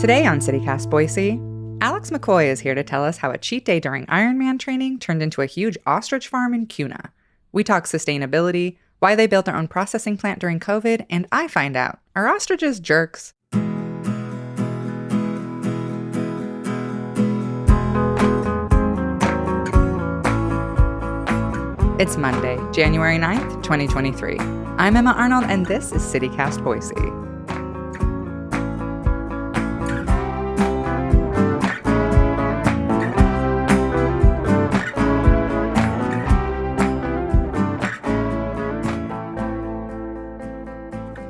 Today on CityCast Boise, Alex McCoy is here to tell us how a cheat day during Ironman training turned into a huge ostrich farm in Kuna. We talk sustainability, why they built their own processing plant during COVID, and I find out, are ostriches jerks? It's Monday, January 9th, 2023. I'm Emma Arnold, and this is CityCast Boise.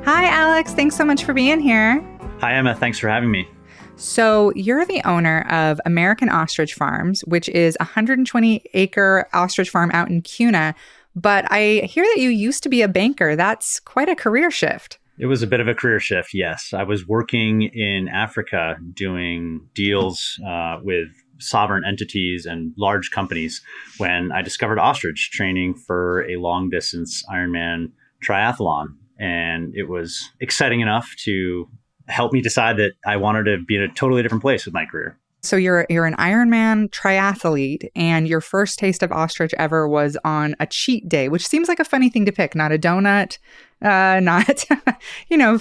Hi, Alex. Thanks so much for being here. Hi, Emma. Thanks for having me. So you're the owner of American Ostrich Farms, which is a 120-acre ostrich farm out in Kuna. But I hear that you used to be a banker. That's quite a career shift. It was a bit of a career shift, yes. I was working in Africa doing deals with sovereign entities and large companies when I discovered ostrich training for a long-distance Ironman triathlon. And it was exciting enough to help me decide that I wanted to be in a totally different place with my career. So you're an Ironman triathlete, and your first taste of ostrich ever was on a cheat day, which seems like a funny thing to pick. Not a donut, not,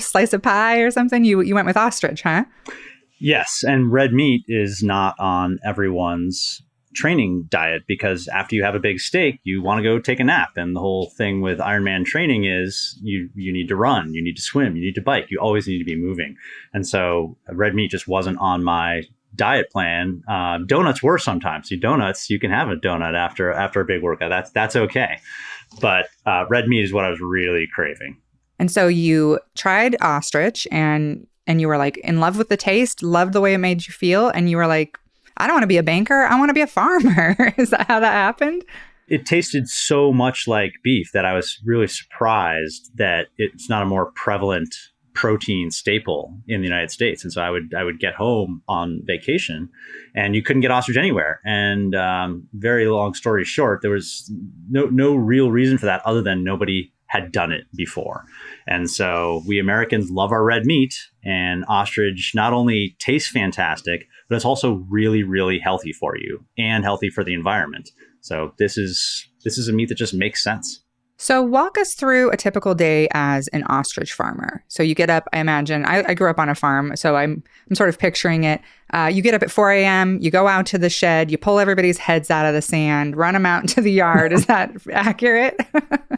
slice of pie or something. You went with ostrich, huh? Yes, and red meat is not on everyone's training diet because after you have a big steak, you want to go take a nap. And the whole thing with Ironman training is you need to run, you need to swim, you need to bike, you always need to be moving. And so red meat just wasn't on my diet plan. Donuts were sometimes. You can have a donut after a big workout. That's okay. But red meat is what I was really craving. And so you tried ostrich and you were like in love with the taste, loved the way it made you feel. And you were like, I don't want to be a banker. I want to be a farmer. Is that how that happened? It tasted so much like beef that I was really surprised that it's not a more prevalent protein staple in the United States. And so I would get home on vacation and you couldn't get ostrich anywhere. And very long story short, there was no real reason for that other than nobody had done it before. And so we Americans love our red meat, and ostrich not only tastes fantastic, but it's also really, really healthy for you and healthy for the environment. So this is a meat that just makes sense. So walk us through a typical day as an ostrich farmer. So you get up, I imagine, I grew up on a farm, so I'm sort of picturing it. You get up at 4 a.m., you go out to the shed, you pull everybody's heads out of the sand, run them out into the yard. Is that accurate?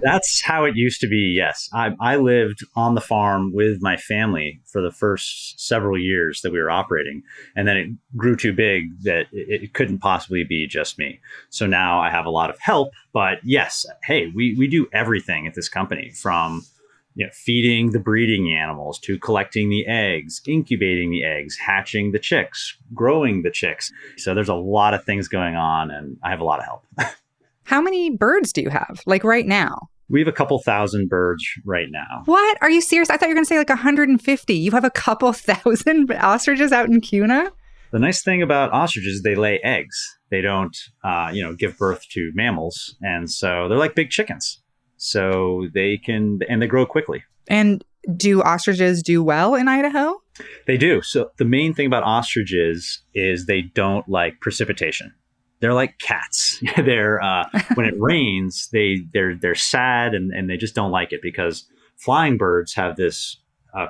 That's how it used to be, yes. I lived on the farm with my family for the first several years that we were operating. And then it grew too big that it couldn't possibly be just me. So now I have a lot of help. But yes, hey, we do everything at this company from feeding the breeding animals to collecting the eggs, incubating the eggs, hatching the chicks, growing the chicks. So there's a lot of things going on and I have a lot of help. How many birds do you have, like right now? We have a couple thousand birds right now. What? Are you serious? I thought you were going to say like 150. You have a couple thousand ostriches out in Kuna? The nice thing about ostriches is they lay eggs. They don't, give birth to mammals. And so they're like big chickens. So they grow quickly. And do ostriches do well in Idaho? They do. So the main thing about ostriches is they don't like precipitation. They're like cats. They're when it rains, they're sad and they just don't like it because flying birds have this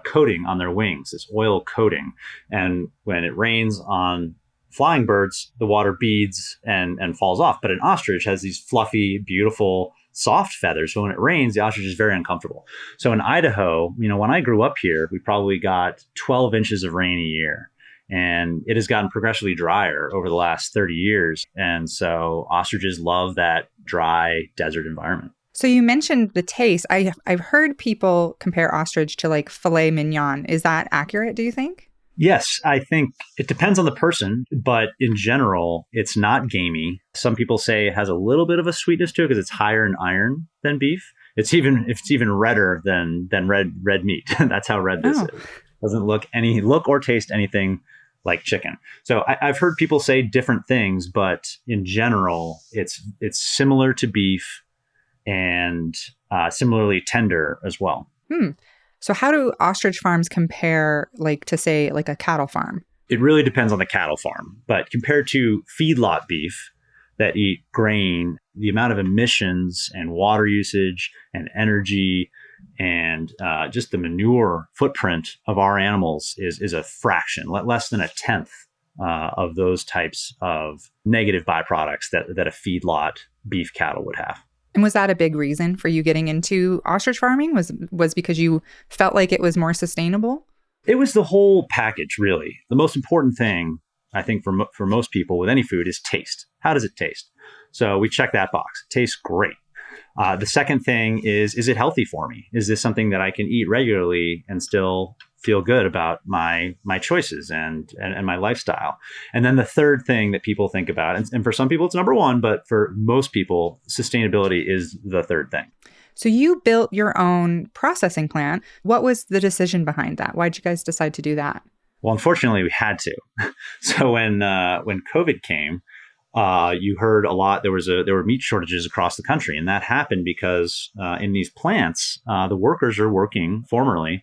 coating on their wings, this oil coating, and when it rains on flying birds, the water beads and falls off. But an ostrich has these fluffy, beautiful, soft feathers. So when it rains, the ostrich is very uncomfortable. So in Idaho, when I grew up here, we probably got 12 inches of rain a year. And it has gotten progressively drier over the last 30 years. And so ostriches love that dry desert environment. So you mentioned the taste. I've heard people compare ostrich to like filet mignon. Is that accurate, do you think? Yes, I think it depends on the person, but in general, it's not gamey. Some people say it has a little bit of a sweetness to it because it's higher in iron than beef. It's even redder than red meat. That's how red this is. Doesn't look or taste anything like chicken. So I've heard people say different things, but in general, it's similar to beef and similarly tender as well. So how do ostrich farms compare, like, to say, like a cattle farm? It really depends on the cattle farm. But compared to feedlot beef that eat grain, the amount of emissions and water usage and energy and just the manure footprint of our animals is a fraction, less than a tenth of those types of negative byproducts that a feedlot beef cattle would have. And was that a big reason for you getting into ostrich farming? Was because you felt like it was more sustainable? It was the whole package, really. The most important thing, I think, for most people with any food is taste. How does it taste? So we check that box. It tastes great. The second thing is it healthy for me? Is this something that I can eat regularly and still feel good about my choices and my lifestyle? And then the third thing that people think about, and for some people it's number one, but for most people, sustainability is the third thing. So you built your own processing plant. What was the decision behind that? Why'd you guys decide to do that? Well, unfortunately, we had to. So when COVID came, you heard a lot. There were meat shortages across the country, and that happened because in these plants, the workers are working formerly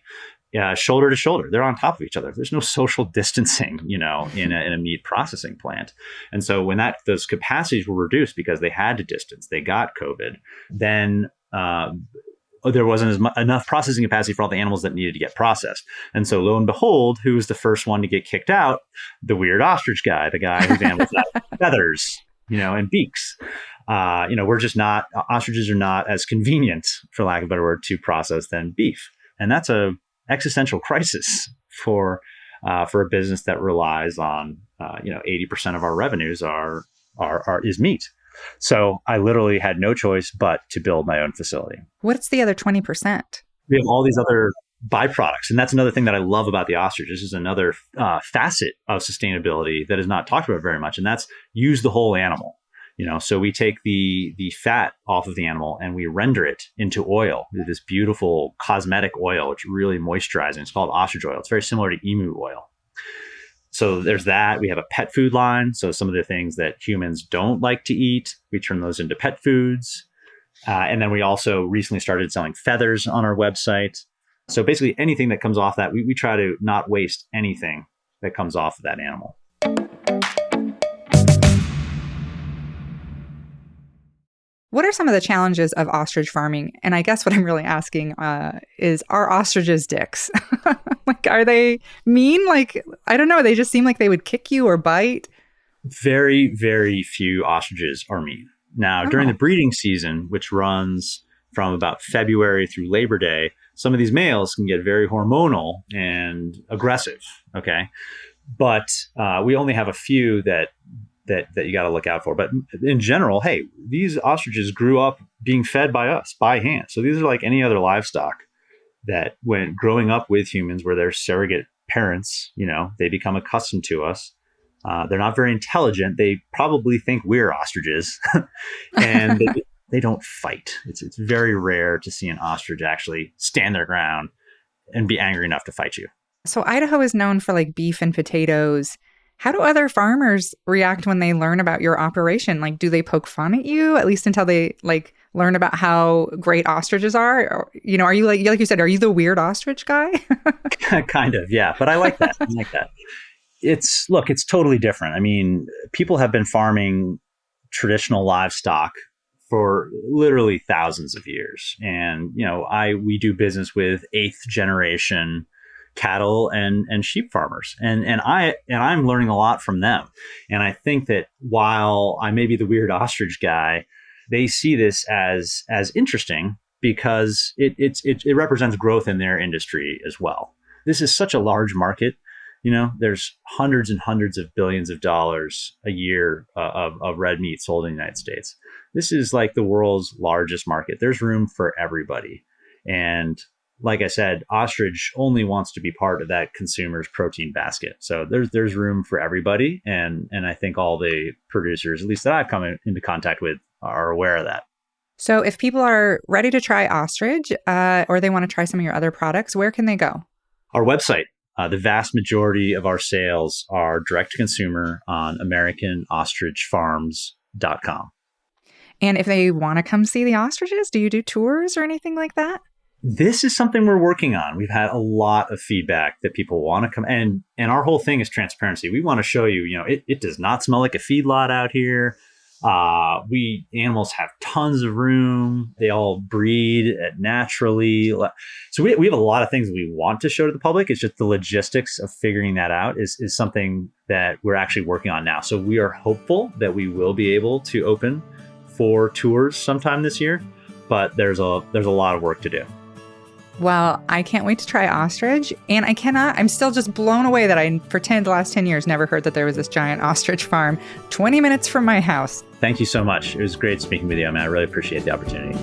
shoulder to shoulder. They're on top of each other. There's no social distancing, in a meat processing plant. And so when those capacities were reduced because they had to distance, they got COVID, then there wasn't enough processing capacity for all the animals that needed to get processed. And so lo and behold, who was the first one to get kicked out? The weird ostrich guy, the guy whose animals have feathers, and beaks. Ostriches are not as convenient, for lack of a better word, to process than beef. And that's a existential crisis for a business that relies on, 80% of our revenues is meat. So I literally had no choice but to build my own facility. What's the other 20%? We have all these other byproducts. And that's another thing that I love about the ostrich. This is another facet of sustainability that is not talked about very much. And that's use the whole animal. So we take the fat off of the animal and we render it into oil, this beautiful cosmetic oil, which really moisturizing. It's called ostrich oil. It's very similar to emu oil. So there's that. We have a pet food line. So some of the things that humans don't like to eat, we turn those into pet foods. And then we also recently started selling feathers on our website. So basically anything that comes off that, we try to not waste anything that comes off of that animal. What are some of the challenges of ostrich farming? And I guess what I'm really asking is, are ostriches dicks? Are they mean? I don't know. They just seem like they would kick you or bite. Very, very few ostriches are mean. Now, during the breeding season, which runs from about February through Labor Day, some of these males can get very hormonal and aggressive. Okay. But we only have a few that you got to look out for. But in general, hey, these ostriches grew up being fed by us by hand. So these are like any other livestock that when growing up with humans, where they're surrogate parents, they become accustomed to us. They're not very intelligent. They probably think we're ostriches and they don't fight. It's very rare to see an ostrich actually stand their ground and be angry enough to fight you. So Idaho is known for beef and potatoes. How do other farmers react when they learn about your operation? Do they poke fun at you, at least until they learn about how great ostriches are? Or, are you like you said, are you the weird ostrich guy? Kind of, yeah. But I like that. It's totally different. I mean, people have been farming traditional livestock for literally thousands of years. And, we do business with 8th generation cattle and sheep farmers. And I'm learning a lot from them. And I think that while I may be the weird ostrich guy, they see this as interesting because it represents growth in their industry as well. This is such a large market. There's hundreds and hundreds of billions of dollars a year of red meat sold in the United States. This is like the world's largest market. There's room for everybody. And like I said, ostrich only wants to be part of that consumer's protein basket. So there's room for everybody. And I think all the producers, at least that I've come into contact with, are aware of that. So if people are ready to try ostrich or they want to try some of your other products, where can they go? Our website. The vast majority of our sales are direct to consumer on AmericanOstrichFarms.com. And if they want to come see the ostriches, do you do tours or anything like that? This is something we're working on. We've had a lot of feedback that people want to come, and our whole thing is transparency. We want to show you, it does not smell like a feedlot out here. Animals have tons of room. They all breed naturally. So we have a lot of things we want to show to the public. It's just the logistics of figuring that out is something that we're actually working on now. So we are hopeful that we will be able to open for tours sometime this year, but there's a lot of work to do. Well, I can't wait to try ostrich, and I'm still just blown away that for the last 10 years, never heard that there was this giant ostrich farm 20 minutes from my house. Thank you so much. It was great speaking with you. I really appreciate the opportunity.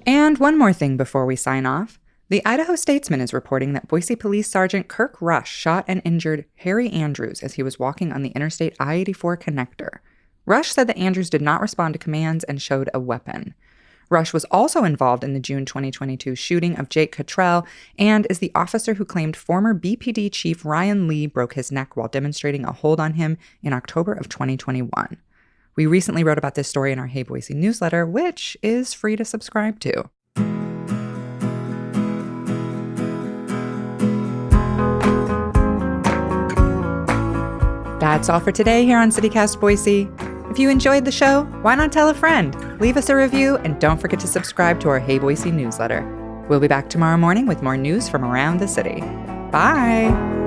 And one more thing before we sign off. The Idaho Statesman is reporting that Boise Police Sergeant Kirk Rush shot and injured Harry Andrews as he was walking on the Interstate I-84 connector. Rush said that Andrews did not respond to commands and showed a weapon. Rush was also involved in the June 2022 shooting of Jake Cottrell and is the officer who claimed former BPD Chief Ryan Lee broke his neck while demonstrating a hold on him in October of 2021. We recently wrote about this story in our Hey Boise newsletter, which is free to subscribe to. That's all for today here on CityCast Boise. If you enjoyed the show, why not tell a friend? Leave us a review and don't forget to subscribe to our Hey Boise newsletter. We'll be back tomorrow morning with more news from around the city. Bye!